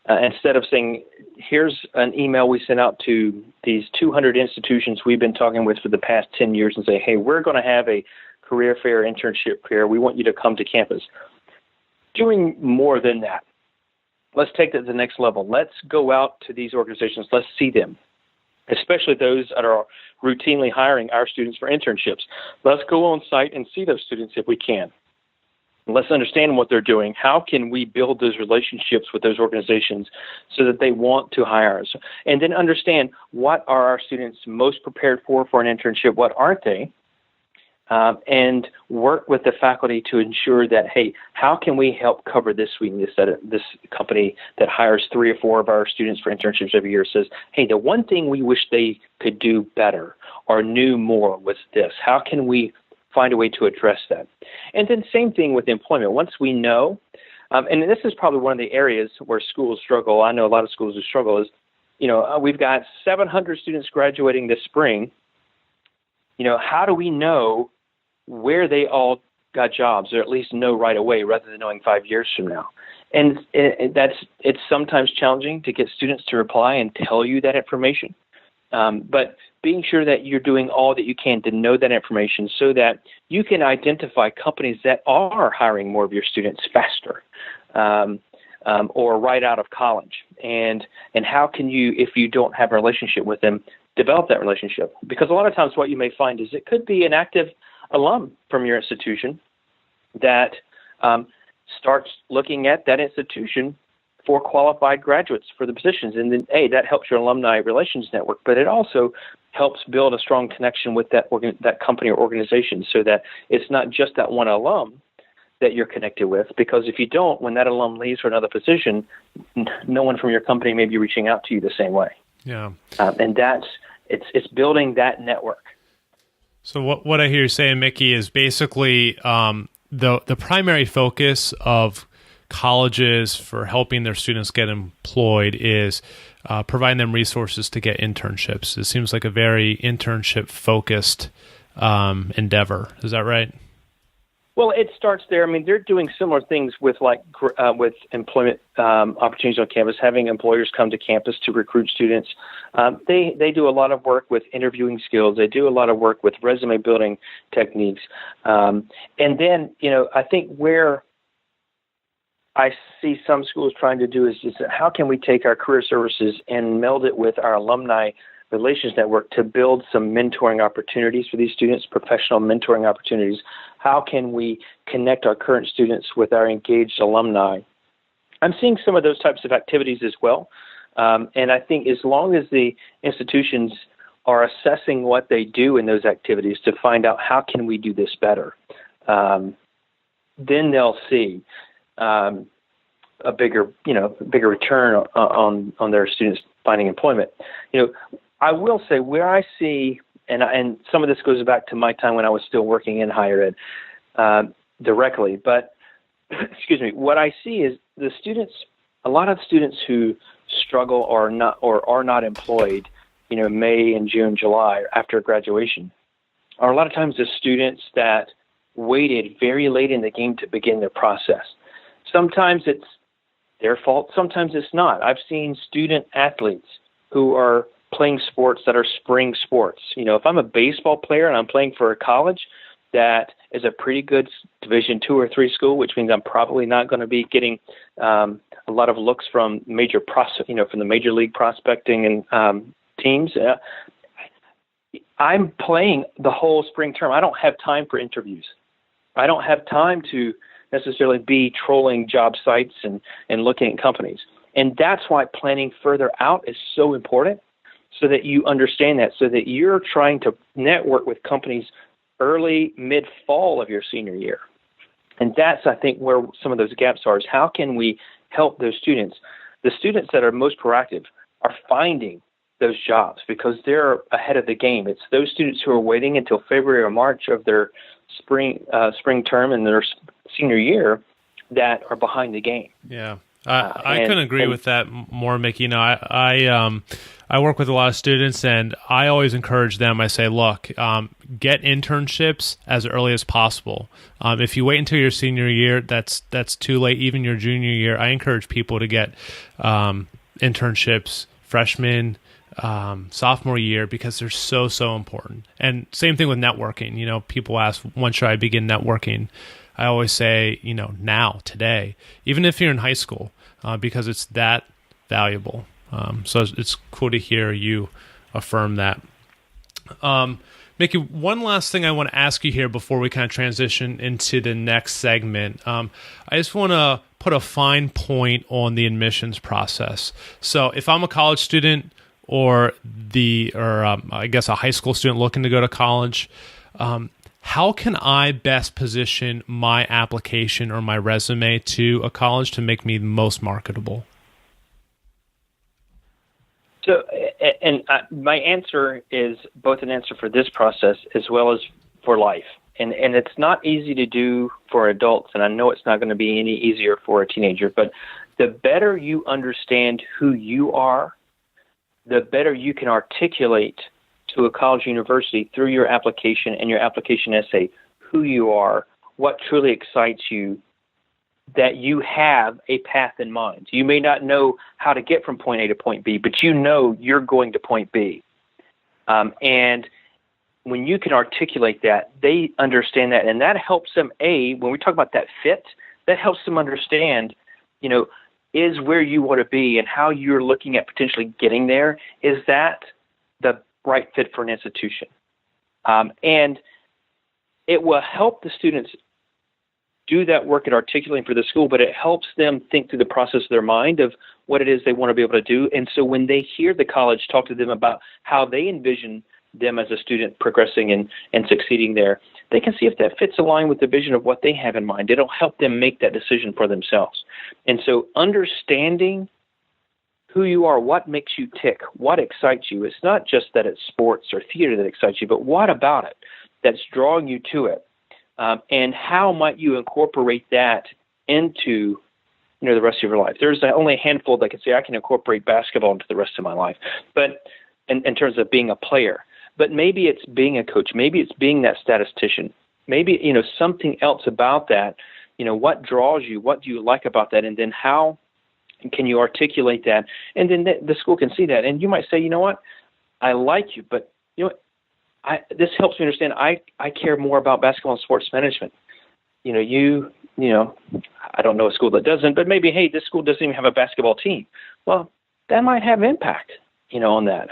Instead of saying, here's an email we sent out to these 200 institutions we've been talking with for the past 10 years and say, hey, we're going to have a career fair, internship fair. We want you to come to campus. Doing more than that. Let's take that to the next level. Let's go out to these organizations. Let's see them, especially those that are routinely hiring our students for internships. Let's go on site and see those students if we can. Let's understand what they're doing. How can we build those relationships with those organizations so that they want to hire us? And then understand, what are our students most prepared for an internship? What aren't they? And work with the faculty to ensure that, hey, how can we help cover this weakness that this company that hires 3 or 4 of our students for internships every year says, hey, the one thing we wish they could do better or knew more was this. How can we find a way to address that? And then same thing with employment. Once we know, and this is probably one of the areas where schools struggle. I know a lot of schools who struggle is, we've got 700 students graduating this spring. How do we know where they all got jobs, or at least know right away rather than knowing 5 years from now? And it's sometimes challenging to get students to reply and tell you that information. But being sure that you're doing all that you can to know that information so that you can identify companies that are hiring more of your students faster, or right out of college. And how can you, if you don't have a relationship with them, develop that relationship? Because a lot of times what you may find is it could be an active alum from your institution that starts looking at that institution for qualified graduates for the positions. And then, that helps your alumni relations network, but it also helps build a strong connection with that company or organization so that it's not just that one alum that you're connected with. Because if you don't, when that alum leaves for another position, no one from your company may be reaching out to you the same way. Yeah. And it's building that network. So what I hear you saying, Mickey, is basically the primary focus of colleges for helping their students get employed is providing them resources to get internships. It seems like a very internship-focused endeavor. Is that right? Well, it starts there. I mean, they're doing similar things with with employment opportunities on campus, having employers come to campus to recruit students. They do a lot of work with interviewing skills. They do a lot of work with resume building techniques. And then, I think where I see some schools trying to do is just how can we take our career services and meld it with our alumni relations network to build some mentoring opportunities for these students, professional mentoring opportunities. How can we connect our current students with our engaged alumni? I'm seeing some of those types of activities as well. And I think as long as the institutions are assessing what they do in those activities to find out how can we do this better, then they'll see a bigger return on their students finding employment. I will say where I see, and some of this goes back to my time when I was still working in higher ed directly, but excuse me, what I see is the students, a lot of students who struggle or are not employed, May and June, July after graduation, are a lot of times the students that waited very late in the game to begin their process. Sometimes it's their fault, sometimes it's not. I've seen student athletes who are playing sports that are spring sports. If I'm a baseball player and I'm playing for a college that is a pretty good Division II or III school, which means I'm probably not going to be getting a lot of looks from from the major league prospecting and teams. I'm playing the whole spring term. I don't have time for interviews. I don't have time to necessarily be trolling job sites and looking at companies. And that's why planning further out is so important. so that you understand that, so that you're trying to network with companies early, mid-fall of your senior year. And that's, I think, where some of those gaps are, is how can we help those students? The students that are most proactive are finding those jobs because they're ahead of the game. It's those students who are waiting until February or March of their spring term and their senior year that are behind the game. Yeah. I couldn't agree with that more, Mickey. I work with a lot of students, and I always encourage them. I say, look, get internships as early as possible. If you wait until your senior year, that's too late. Even your junior year, I encourage people to get internships freshman, sophomore year, because they're so important. And same thing with networking. People ask, when should I begin networking? I always say, now, today, even if you're in high school, because it's that valuable. So it's cool to hear you affirm that. Mickey, one last thing I want to ask you here before we kind of transition into the next segment. I just want to put a fine point on the admissions process. So if I'm a college student or I guess a high school student looking to go to college, how can I best position my application or my resume to a college to make me most marketable? So, my answer is both an answer for this process as well as for life. And it's not easy to do for adults, and I know it's not going to be any easier for a teenager, but the better you understand who you are, the better you can articulate to a college university through your application and your application essay who you are, what truly excites you, that you have a path in mind. You may not know how to get from point A to point B, but you know you're going to point B. And when you can articulate that, they understand that, and that helps them, when we talk about that fit, that helps them understand, is where you want to be and how you're looking at potentially getting there, is that the right fit for an institution? And it will help the students do that work at articulating for the school, but it helps them think through the process of their mind of what it is they want to be able to do. And so when they hear the college talk to them about how they envision them as a student progressing and succeeding there, they can see if that fits aligned with the vision of what they have in mind. It'll help them make that decision for themselves. And so understanding who you are, what makes you tick, what excites you. It's not just that it's sports or theater that excites you, but what about it that's drawing you to it? And how might you incorporate that into the rest of your life? There's only a handful that can say, I can incorporate basketball into the rest of my life, but in terms of being a player. But maybe it's being a coach. Maybe it's being that statistician. Maybe, something else about that. What draws you? What do you like about that? And then how can you articulate that? And then the school can see that. And you might say, you know what? I like you, but this helps me understand I care more about basketball and sports management. I don't know a school that doesn't, but maybe, hey, this school doesn't even have a basketball team. Well, that might have impact, on that.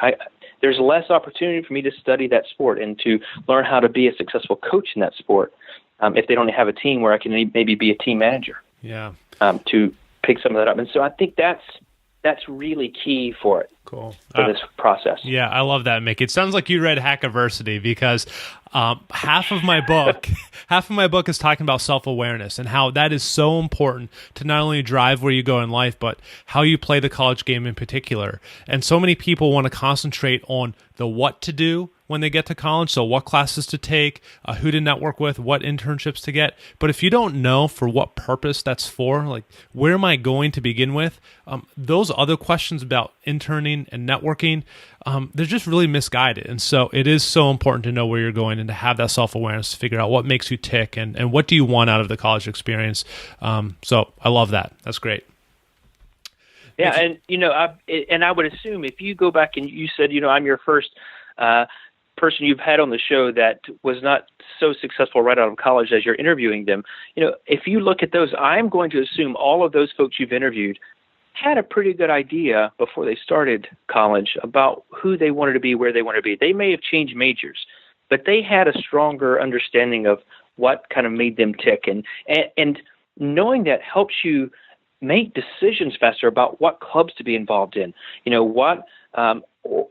There's less opportunity for me to study that sport and to learn how to be a successful coach in that sport if they don't have a team where I can maybe be a team manager. Yeah. To pick some of that up. And so I think that's really key for it. Cool. For this process. Yeah, I love that, Mick. It sounds like you read Hackiversity, because half of my book is talking about self-awareness and how that is so important to not only drive where you go in life, but how you play the college game in particular. And so many people want to concentrate on the what to do when they get to college. So what classes to take, who to network with, what internships to get. But if you don't know for what purpose that's for, like where am I going to begin with, those other questions about interning and networking, they're just really misguided. And so it is so important to know where you're going and to have that self-awareness to figure out what makes you tick and what do you want out of the college experience. So I love that. That's great. Yeah, and I would assume if you go back and you said, I'm your first person you've had on the show that was not so successful right out of college as you're interviewing them, if you look at those, I'm going to assume all of those folks you've interviewed had a pretty good idea before they started college about who they wanted to be, where they wanted to be. They may have changed majors, but they had a stronger understanding of what kind of made them tick. And knowing that helps you make decisions faster about what clubs to be involved in, what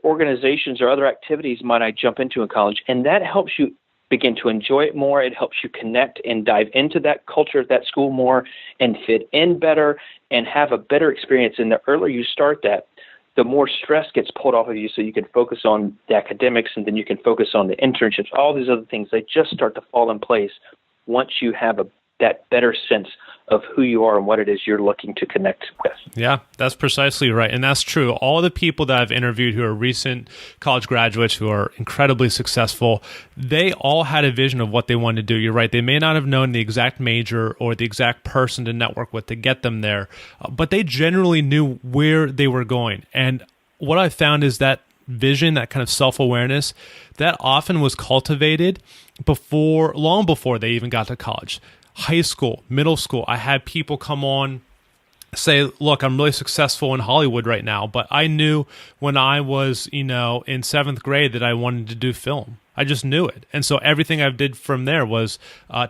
organizations or other activities might I jump into in college, and that helps you begin to enjoy it more. It helps you connect and dive into that culture of that school more and fit in better and have a better experience. And the earlier you start that, the more stress gets pulled off of you, so you can focus on the academics, and then you can focus on the internships, all these other things. They just start to fall in place once you have that better sense of who you are and what it is you're looking to connect with. Yeah, that's precisely right. And that's true. All the people that I've interviewed who are recent college graduates who are incredibly successful, they all had a vision of what they wanted to do. You're right. They may not have known the exact major or the exact person to network with to get them there, but they generally knew where they were going. And what I found is that vision, that kind of self-awareness, that often was cultivated long before they even got to college. High school, middle school, I had people come on say, look, I'm really successful in Hollywood right now, but I knew when I was, in seventh grade that I wanted to do film. I just knew it. And so everything I did from there was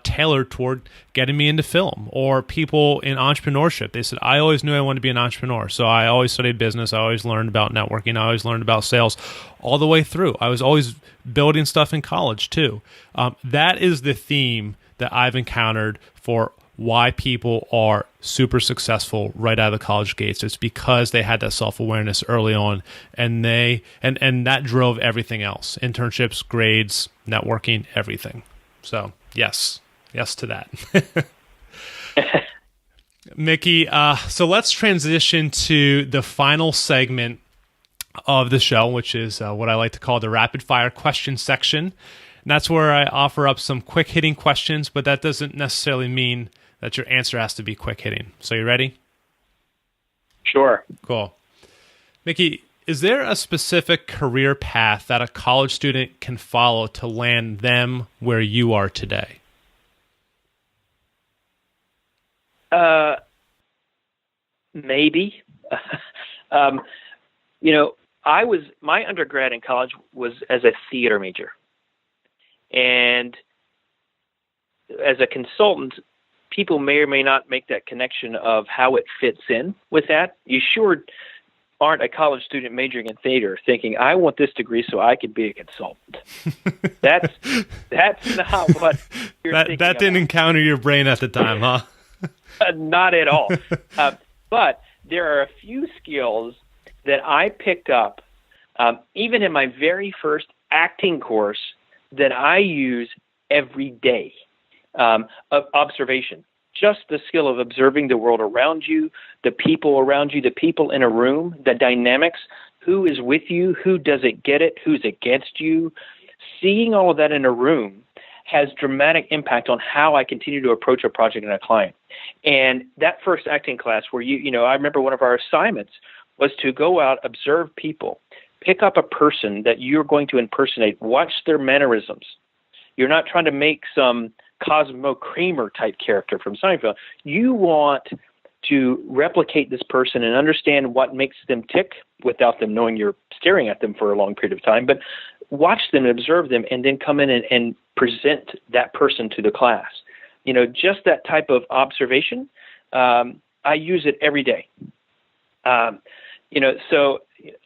tailored toward getting me into film. Or people in entrepreneurship, they said, I always knew I wanted to be an entrepreneur. So I always studied business. I always learned about networking. I always learned about sales all the way through. I was always building stuff in college too. That is the theme that I've encountered for why people are super successful right out of the college gates. It's because they had that self-awareness early on, and that drove everything else: internships, grades, networking, everything. So yes to that. Mickey, so let's transition to the final segment of the show, which is what I like to call the rapid fire question section. And that's where I offer up some quick hitting questions, but that doesn't necessarily mean that your answer has to be quick hitting. So you ready? Sure. Cool. Mickey, is there a specific career path that a college student can follow to land them where you are today? Maybe. My undergrad in college was as a theater major. And as a consultant, people may or may not make that connection of how it fits in with that. You sure aren't a college student majoring in theater thinking, I want this degree so I can be a consultant. That's not what you're thinking. That didn't encounter your brain at the time, huh? Not at all. But there are a few skills that I picked up, even in my very first acting course, that I use every day. Of observation, just the skill of observing the world around you, the people around you, the people in a room, the dynamics, who is with you, who doesn't get it, who's against you. Seeing all of that in a room has dramatic impact on how I continue to approach a project and a client. And that first acting class where I remember one of our assignments was to go out, observe people, pick up a person that you're going to impersonate, watch their mannerisms. You're not trying to make some Cosmo Kramer type character from Seinfeld. You want to replicate this person and understand what makes them tick without them knowing you're staring at them for a long period of time, but watch them, observe them, and then come in and present that person to the class. Just that type of observation, I use it every day. So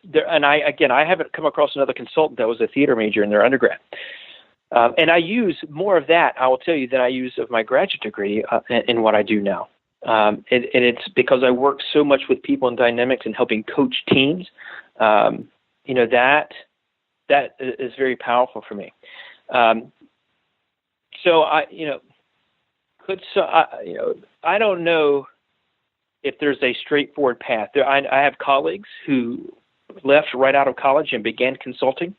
there, and I haven't come across another consultant that was a theater major in their undergrad. And I use more of that, I will tell you, than I use of my graduate degree in what I do now. And it's because I work so much with people and dynamics and helping coach teams. That is very powerful for me. I don't know if there's a straightforward path. I have colleagues who left right out of college and began consulting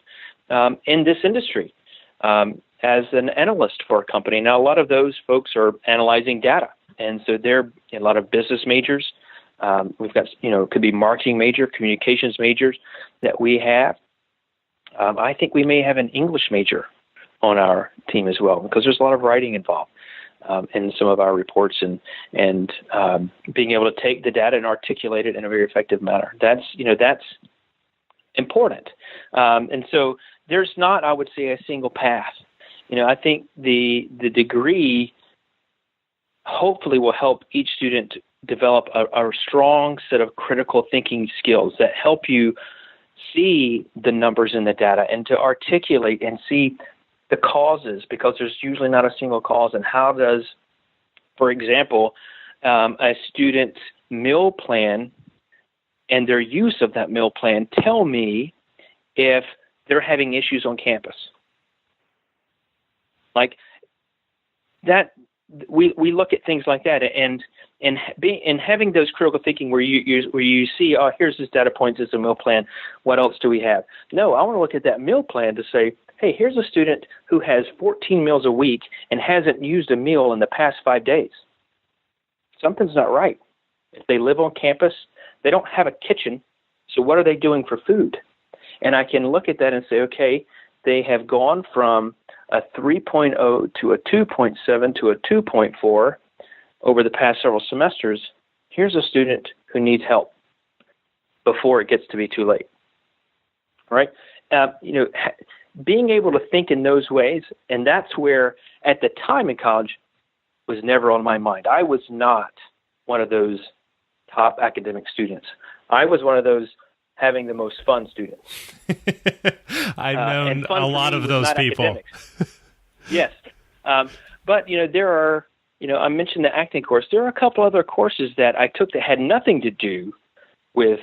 in this industry. As an analyst for a company. Now, a lot of those folks are analyzing data, and so they're a lot of business majors. We've got, could be marketing major, communications majors that we have. I think we may have an English major on our team as well, because there's a lot of writing involved in some of our reports and being able to take the data and articulate it in a very effective manner. That's important. And so there's not, I would say, a single path. I think the degree hopefully will help each student develop a strong set of critical thinking skills that help you see the numbers in the data and to articulate and see the causes, because there's usually not a single cause. And how does, for example, a student's meal plan and their use of that meal plan tell me if they're having issues on campus? Like that, we look at things like that, and having those critical thinking where you see, oh, here's this data point, this is a meal plan. What else do we have? No, I want to look at that meal plan to say, hey, here's a student who has 14 meals a week and hasn't used a meal in the past 5 days. Something's not right. If they live on campus, they don't have a kitchen, so what are they doing for food? And I can look at that and say, okay, they have gone from a 3.0 to a 2.7 to a 2.4 over the past several semesters. Here's a student who needs help before it gets to be too late. Right? Being able to think in those ways, and that's where, at the time in college, was never on my mind. I was not one of those top academic students. I was one of those having the most fun students. I've known a lot of those people. Yes. But, there are, I mentioned the acting course. There are a couple other courses that I took that had nothing to do with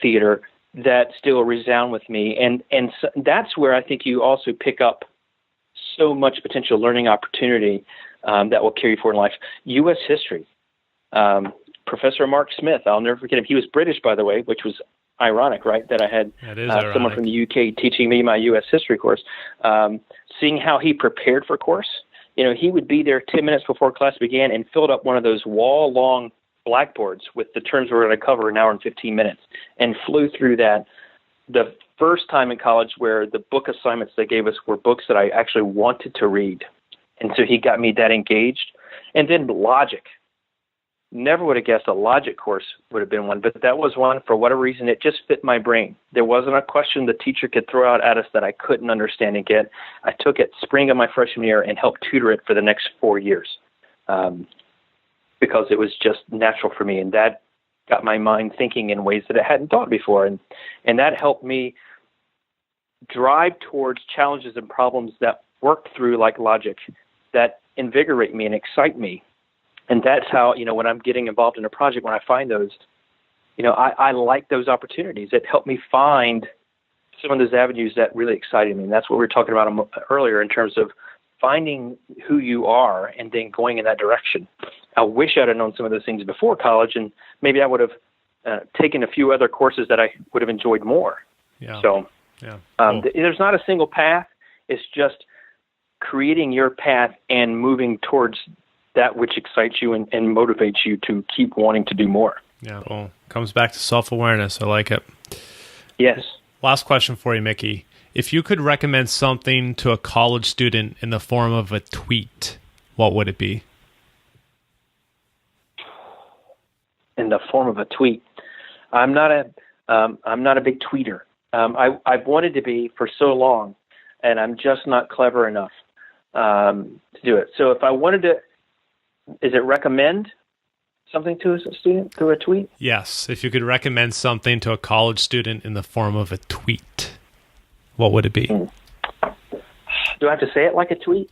theater that still resound with me. And so that's where I think you also pick up so much potential learning opportunity that will carry you forward in life. U.S. history. Professor Mark Smith, I'll never forget him. He was British, by the way, which was ironic, right? That I had someone from the UK teaching me my U.S. history course. Seeing how he prepared for course, he would be there 10 minutes before class began and filled up one of those wall-long blackboards with the terms we're going to cover an hour and 15 minutes and flew through that. The first time in college where the book assignments they gave us were books that I actually wanted to read. And so he got me that engaged. And then logic. Never would have guessed a logic course would have been one, but that was one, for whatever reason, it just fit my brain. There wasn't a question the teacher could throw out at us that I couldn't understand and get. I took it spring of my freshman year and helped tutor it for the next 4 years because it was just natural for me, and that got my mind thinking in ways that it hadn't thought before, and that helped me drive towards challenges and problems that work through like logic, that invigorate me and excite me. And that's how, when I'm getting involved in a project, when I find those, I like those opportunities. It helped me find some of those avenues that really excited me. And that's what we were talking about earlier in terms of finding who you are and then going in that direction. I wish I'd have known some of those things before college, and maybe I would have taken a few other courses that I would have enjoyed more. Yeah. So cool. There's not a single path. It's just creating your path and moving towards that which excites you and motivates you to keep wanting to do more. Yeah, well, comes back to self-awareness. I like it. Yes. Last question for you, Mickey. If you could recommend something to a college student in the form of a tweet, what would it be? In the form of a tweet, I'm not a big tweeter. I've wanted to be for so long, and I'm just not clever enough to do it. So if I wanted to, is it recommend something to a student through a tweet? Yes. If you could recommend something to a college student in the form of a tweet, what would it be? Do I have to say it like a tweet?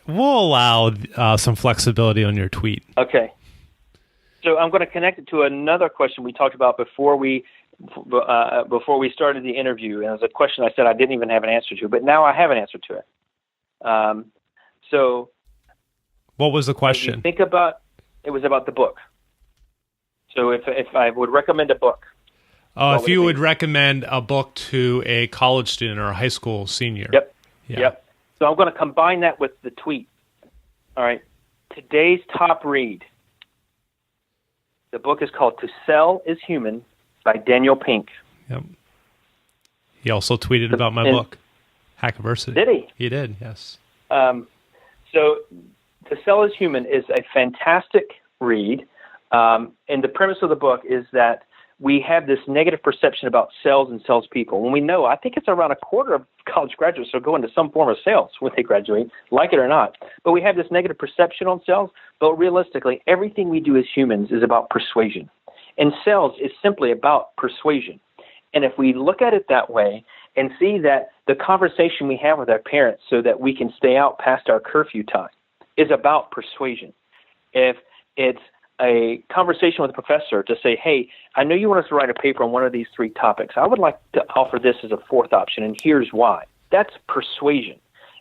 We'll allow some flexibility on your tweet. Okay. So I'm going to connect it to another question we talked about before we started the interview. And it was a question I said I didn't even have an answer to, but now I have an answer to it. So what was the question? You think about, it was about the book. So if I would recommend a book. If you would recommend a book to a college student or a high school senior. Yep. Yeah. Yep. So I'm going to combine that with the tweet. All right. Today's top read. The book is called To Sell is Human by Daniel Pink. Yep. He also tweeted about my book, Hackiversity. Did he? He did, yes. So To Sell is Human is a fantastic read. And the premise of the book is that we have this negative perception about sales and salespeople. When we know, I think it's around a quarter of college graduates will go into some form of sales when they graduate, like it or not. But we have this negative perception on sales. But realistically, everything we do as humans is about persuasion. And sales is simply about persuasion. And if we look at it that way and see that the conversation we have with our parents so that we can stay out past our curfew time is about persuasion. If it's a conversation with a professor to say, hey, I know you want us to write a paper on one of these 3 topics. I would like to offer this as a 4th option, and here's why. That's persuasion.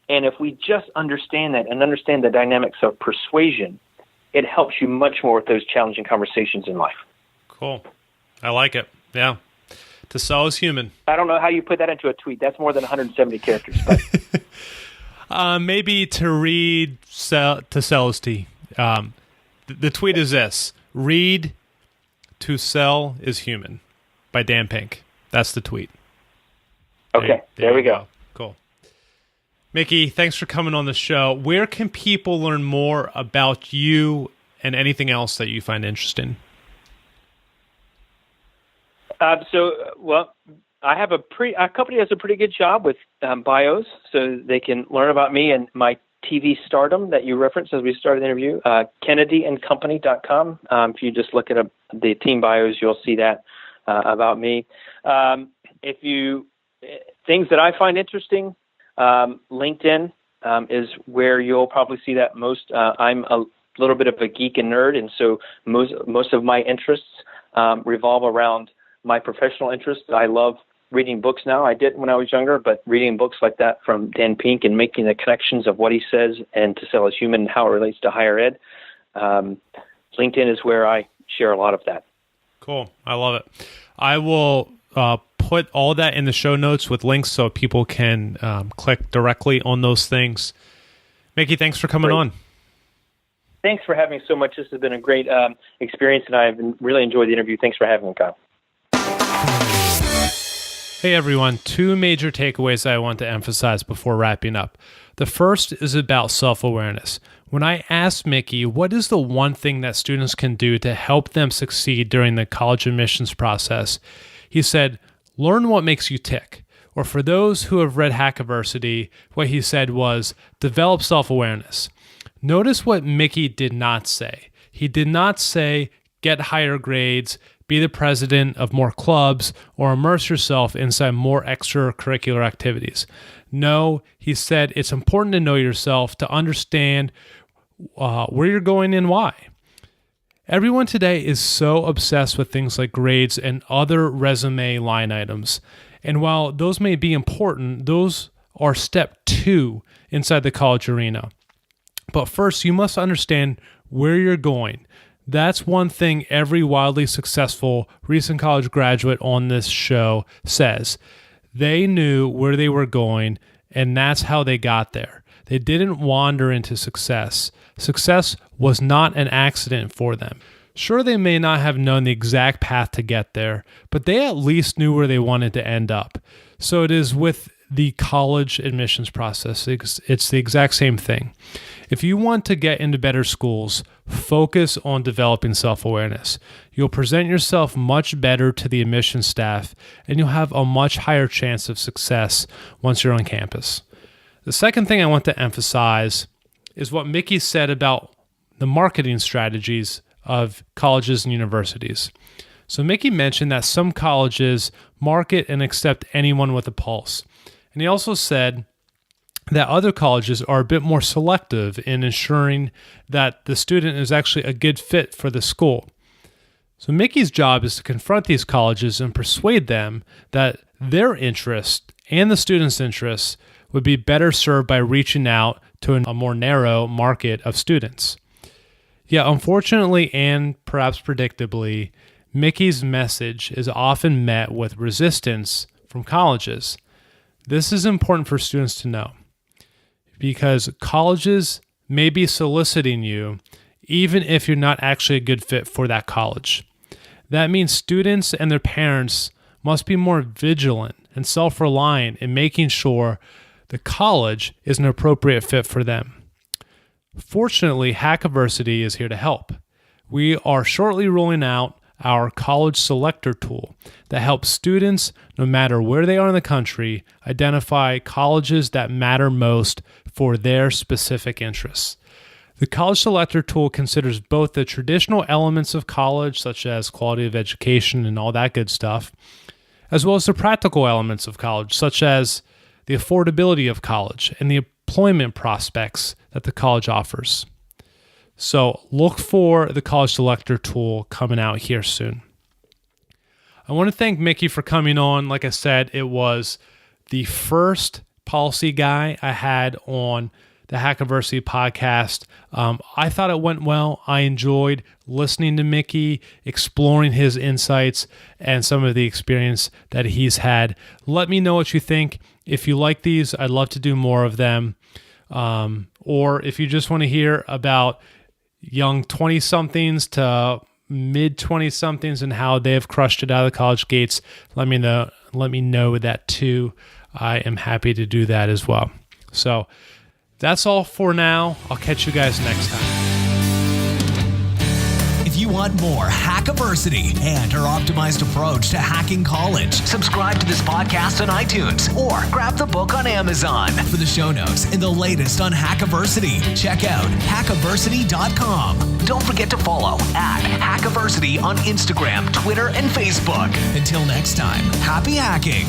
And if we just understand that and understand the dynamics of persuasion, it helps you much more with those challenging conversations in life. Cool. I like it. Yeah. To sell is human. I don't know how you put that into a tweet. That's more than 170 characters. But. Maybe to read to sell is tea. The tweet is this: read to sell is human by Dan Pink. That's the tweet. Okay, there we go. Cool. Mickey, thanks for coming on the show. Where can people learn more about you and anything else that you find interesting? I have our company does a pretty good job with bios, so they can learn about me and my TV stardom that you referenced as we started the interview, kennedyandcompany.com. If you just look at the team bios, you'll see that about me. Things that I find interesting, LinkedIn is where you'll probably see that most. I'm a little bit of a geek and nerd, and so most of my interests revolve around my professional interests. I love reading books now. I didn't when I was younger, but reading books like that from Dan Pink and making the connections of what he says and to sell as human and how it relates to higher ed. LinkedIn is where I share a lot of that. Cool. I love it. I will put all that in the show notes with links so people can click directly on those things. Mickey, thanks for coming on. Thanks for having me so much. This has been a great experience, and I've really enjoyed the interview. Thanks for having me, Kyle. Hey everyone, 2 major takeaways I want to emphasize before wrapping up. The first is about self-awareness. When I asked Mickey, what is the one thing that students can do to help them succeed during the college admissions process, he said, learn what makes you tick. Or for those who have read Hackiversity, what he said was, develop self-awareness. Notice what Mickey did not say. He did not say, get higher grades, be the president of more clubs, or immerse yourself inside more extracurricular activities. No, he said it's important to know yourself, to understand where you're going and why. Everyone today is so obsessed with things like grades and other resume line items. And while those may be important, those are step 2 inside the college arena. But first, you must understand where you're going. That's one thing every wildly successful recent college graduate on this show says. They knew where they were going, and that's how they got there. They didn't wander into success. Success was not an accident for them. Sure, they may not have known the exact path to get there, but they at least knew where they wanted to end up. So it is with the college admissions process. It's the exact same thing. If you want to get into better schools, focus on developing self-awareness. You'll present yourself much better to the admissions staff, and you'll have a much higher chance of success once you're on campus. The second thing I want to emphasize is what Mickey said about the marketing strategies of colleges and universities. So Mickey mentioned that some colleges market and accept anyone with a pulse. And he also said that other colleges are a bit more selective in ensuring that the student is actually a good fit for the school. So Mickey's job is to confront these colleges and persuade them that their interest and the students' interests would be better served by reaching out to a more narrow market of students. Yet, unfortunately and perhaps predictably, Mickey's message is often met with resistance from colleges. This is important for students to know because colleges may be soliciting you even if you're not actually a good fit for that college. That means students and their parents must be more vigilant and self-reliant in making sure the college is an appropriate fit for them. Fortunately, Hackiversity is here to help. We are shortly rolling out our college selector tool that helps students, no matter where they are in the country, identify colleges that matter most for their specific interests. The college selector tool considers both the traditional elements of college, such as quality of education and all that good stuff, as well as the practical elements of college, such as the affordability of college and the employment prospects that the college offers. So look for the College Selector tool coming out here soon. I want to thank Mickey for coming on. Like I said, it was the first policy guy I had on the Hackiversity podcast. I thought it went well. I enjoyed listening to Mickey, exploring his insights and some of the experience that he's had. Let me know what you think. If you like these, I'd love to do more of them. Or if you just want to hear about young 20-somethings to mid-20-somethings and how they have crushed it out of the college gates, let me know that too. I am happy to do that as well. So that's all for now. I'll catch you guys next time. If you want more Hackiversity and our optimized approach to hacking college, subscribe to this podcast on iTunes or grab the book on Amazon. For the show notes and the latest on Hackiversity, check out hackiversity.com. Don't forget to follow @Hackiversity on Instagram, Twitter, and Facebook. Until next time, happy hacking.